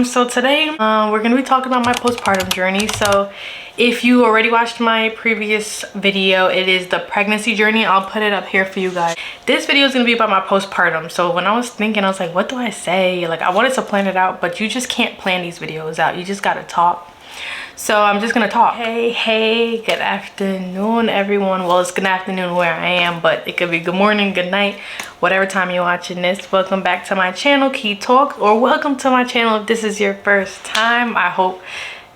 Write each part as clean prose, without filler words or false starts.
So today we're gonna be talking about my postpartum journey. So if you already watched my previous video, it is the pregnancy journey. I'll put it up here for you guys. This video is gonna be about my postpartum. So when I was thinking, I was like, what do I say? Like, I wanted to plan it out, but you just can't plan these videos out. You just gotta talk. So I'm just gonna talk. Hey, good afternoon, everyone. Well, it's good afternoon where I am, but it could be good morning, good night, whatever time you're watching this. Welcome back to my channel, Key Talk, or welcome to my channel if this is your first time. I hope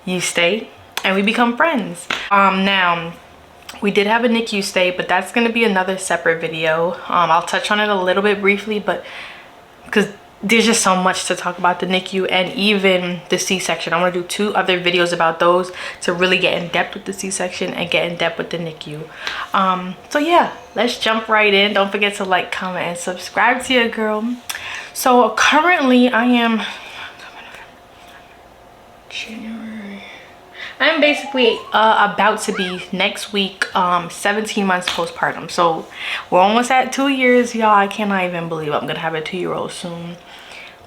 you stay and we become friends. Now we did have a NICU stay, but that's gonna be another separate video. I'll touch on it a little bit briefly, but because there's just so much to talk about the NICU and even the C-section. I want to do 2 other videos about those to really get in depth with the C-section and get in depth with the NICU. So yeah, let's jump right in. Don't forget to like, comment, and subscribe to your girl. So currently I am I'm basically about to be next week 17 months postpartum. So we're almost at 2 years, y'all. I cannot even believe I'm gonna have a 2-year-old soon.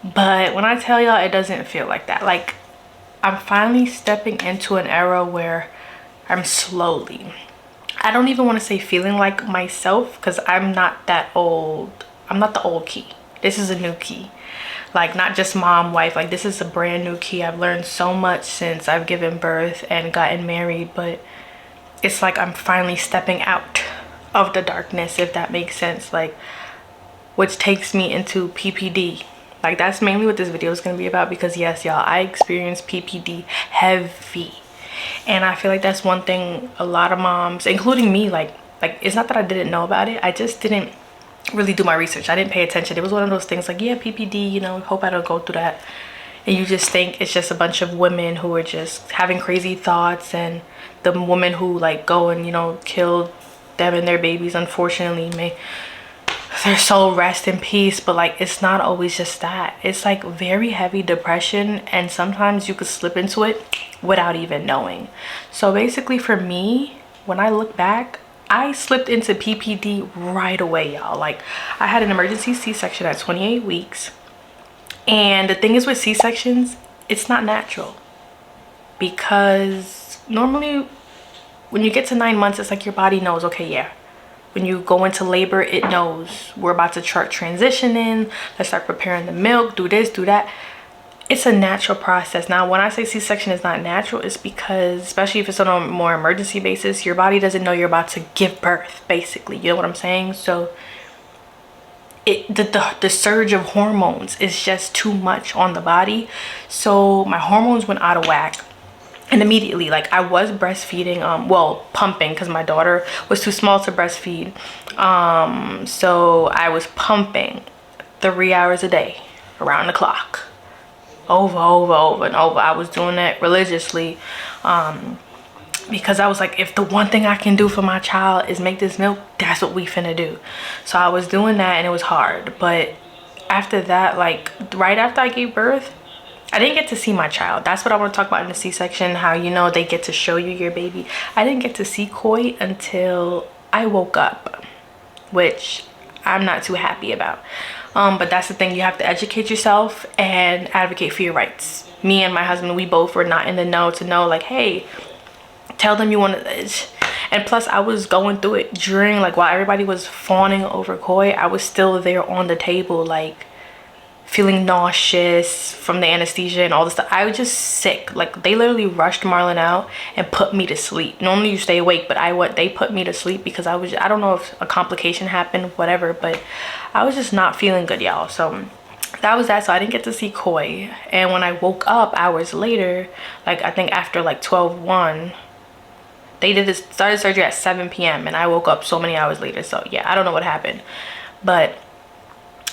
But when I tell y'all, it doesn't feel like that. Like, I'm finally stepping into an era where I'm slowly, I don't even want to say feeling like myself, because I'm not that old. I'm not the old Key. This is a new Key. Like, not just mom, wife, like this is a brand new Key. I've learned so much since I've given birth and gotten married, but it's like I'm finally stepping out of the darkness, if that makes sense. Like, which takes me into PPD. Like, that's mainly what this video is going to be about, because yes, y'all, I experienced PPD heavy, and I feel like that's one thing a lot of moms, including me, like it's not that I didn't know about it, I just didn't really do my research. I didn't pay attention. It was one of those things like, yeah, PPD, you know, hope I don't go through that. And you just think it's just a bunch of women who are just having crazy thoughts, and the women who like go and, you know, kill them and their babies, unfortunately, may their soul rest in peace. But like, it's not always just that. It's like very heavy depression, and sometimes you could slip into it without even knowing. So basically for me, when I look back, I slipped into PPD right away, y'all. Like, I had an emergency C-section at 28 weeks. And the thing is with C-sections, it's not natural. Because normally when you get to 9 months, it's like your body knows, okay, yeah. When you go into labor, it knows we're about to start transitioning. Let's start preparing the milk, do this, do that. It's a natural process. Now, when I say C-section is not natural, it's because, especially if it's on a more emergency basis, your body doesn't know you're about to give birth, basically. You know what I'm saying? So the surge of hormones is just too much on the body. So my hormones went out of whack. And immediately, like, I was breastfeeding, well, pumping, because my daughter was too small to breastfeed. So I was pumping 3 hours a day, around the clock. Over and over. I was doing that religiously, because I was like, if the one thing I can do for my child is make this milk, that's what we finna do. So I was doing that, and it was hard. But after that, like right after I gave birth, I didn't get to see my child. That's what I want to talk about in the C-section, how, you know, they get to show you your baby. I didn't get to see Koi until I woke up, which I'm not too happy about. But that's the thing, you have to educate yourself and advocate for your rights. Me and my husband, we both were not in the know to know, like, hey, tell them you want to. And plus, I was going through it during, like, while everybody was fawning over Koi, I was still there on the table, like, feeling nauseous from the anesthesia and all this stuff. I was just sick. Like, they literally rushed Marlon out and put me to sleep. Normally you stay awake, but they put me to sleep because I don't know if a complication happened, whatever, but I was just not feeling good, y'all. So that was that. So I didn't get to see Koi. And when I woke up hours later, like, I think after like 12:01, they started surgery at 7 p.m. and I woke up so many hours later. So yeah, I don't know what happened, but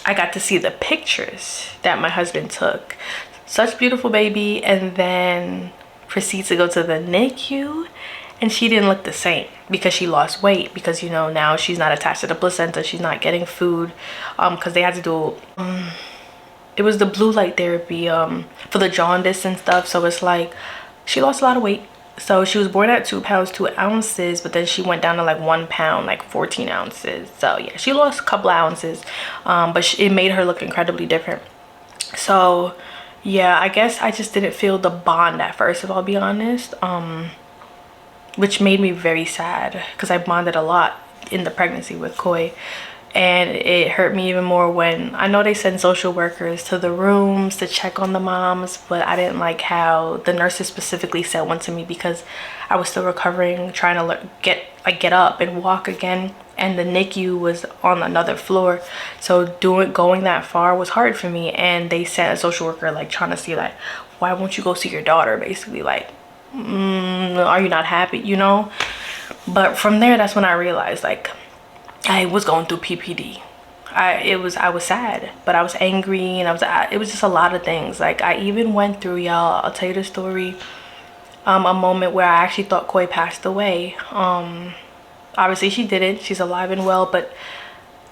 I got to see the pictures that my husband took. Such beautiful baby. And then proceeds to go to the NICU, and she didn't look the same because she lost weight, because, you know, now she's not attached to the placenta, she's not getting food, because they had to do it was the blue light therapy for the jaundice and stuff. So it's like she lost a lot of weight. So she was born at 2 pounds 2 ounces, but then she went down to like 1 pound, like 14 ounces. So yeah, she lost a couple ounces, but it made her look incredibly different. So yeah, I guess I just didn't feel the bond at first, if I'll be honest, which made me very sad because I bonded a lot in the pregnancy with Koi. And it hurt me even more when I know they send social workers to the rooms to check on the moms, but I didn't like how the nurses specifically sent one to me because I was still recovering, trying to get up and walk again, and the NICU was on another floor. So going that far was hard for me, and they sent a social worker like trying to see like, why won't you go see your daughter, basically like, are you not happy, you know? But from there, that's when I realized like I was going through PPD. I was sad, but I was angry, and it was just a lot of things. Like I even went through, y'all, I'll tell you the story, a moment where I actually thought Koi passed away. Obviously she didn't, she's alive and well, but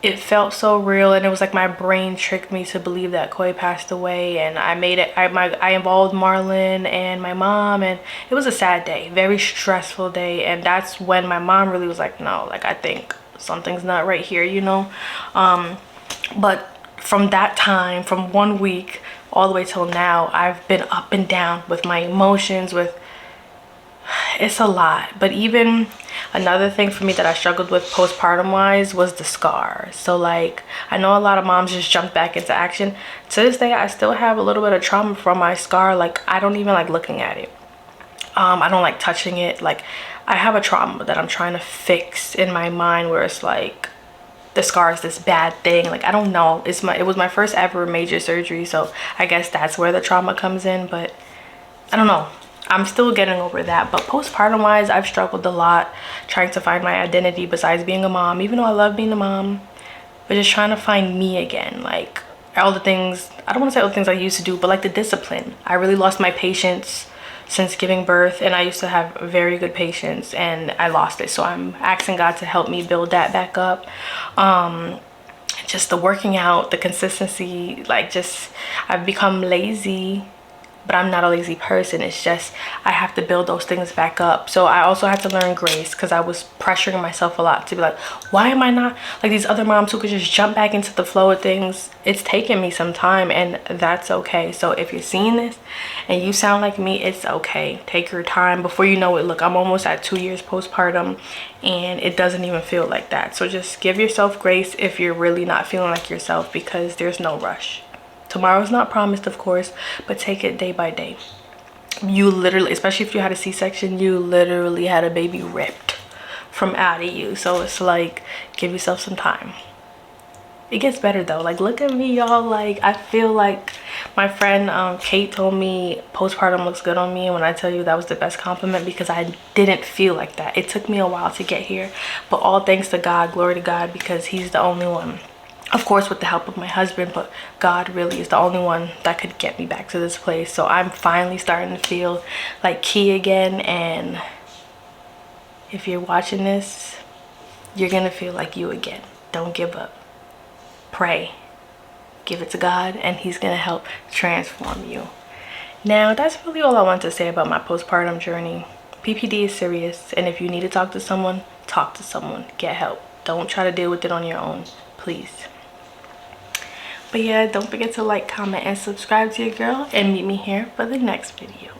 it felt so real, and it was like my brain tricked me to believe that Koi passed away. And I involved Marlon and my mom, and it was a sad day, very stressful day. And that's when my mom really was like, no, like I think something's not right here, you know. But from that time, from 1 week all the way till now, I've been up and down with my emotions, it's a lot. But even another thing for me that I struggled with postpartum wise was the scar. So like, I know a lot of moms just jump back into action. To this day, I still have a little bit of trauma from my scar. Like I don't even like looking at it. I don't like touching it. Like I have a trauma that I'm trying to fix in my mind, where it's like the scar is this bad thing. Like I don't know, it was my first ever major surgery, so I guess that's where the trauma comes in. But I don't know, I'm still getting over that. But postpartum wise, I've struggled a lot trying to find my identity besides being a mom, even though I love being a mom, but just trying to find me again. Like all the things, I don't want to say all the things I used to do, but like the discipline. I really lost my patience since giving birth, and I used to have very good patience, and I lost it. So I'm asking God to help me build that back up. Just the working out, the consistency, like just I've become lazy, but I'm not a lazy person. It's just I have to build those things back up. So I also had to learn grace, because I was pressuring myself a lot to be like, why am I not like these other moms who could just jump back into the flow of things? It's taken me some time, and that's okay. So if you're seeing this and you sound like me, it's okay. Take your time. Before you know it, look, I'm almost at 2 years postpartum, and it doesn't even feel like that. So just give yourself grace if you're really not feeling like yourself, because there's no rush. Tomorrow's not promised, of course, but take it day by day. You literally, especially if you had a C-section, you literally had a baby ripped from out of you. So it's like, give yourself some time. It gets better though. Like look at me, y'all. Like I feel like my friend Kate told me postpartum looks good on me, and when I tell you that was the best compliment, because I didn't feel like that. It took me a while to get here, but all thanks to God, glory to God, because he's the only one, of course with the help of my husband, but God really is the only one that could get me back to this place. So I'm finally starting to feel like Key again, and if you're watching this, you're gonna feel like you again. Don't give up. Pray, give it to God, and he's gonna help transform you. Now that's really all I want to say about my postpartum journey. PPD is serious, and if you need to talk to someone, get help. Don't try to deal with it on your own, please. But yeah, don't forget to like, comment, and subscribe to your girl, and meet me here for the next video.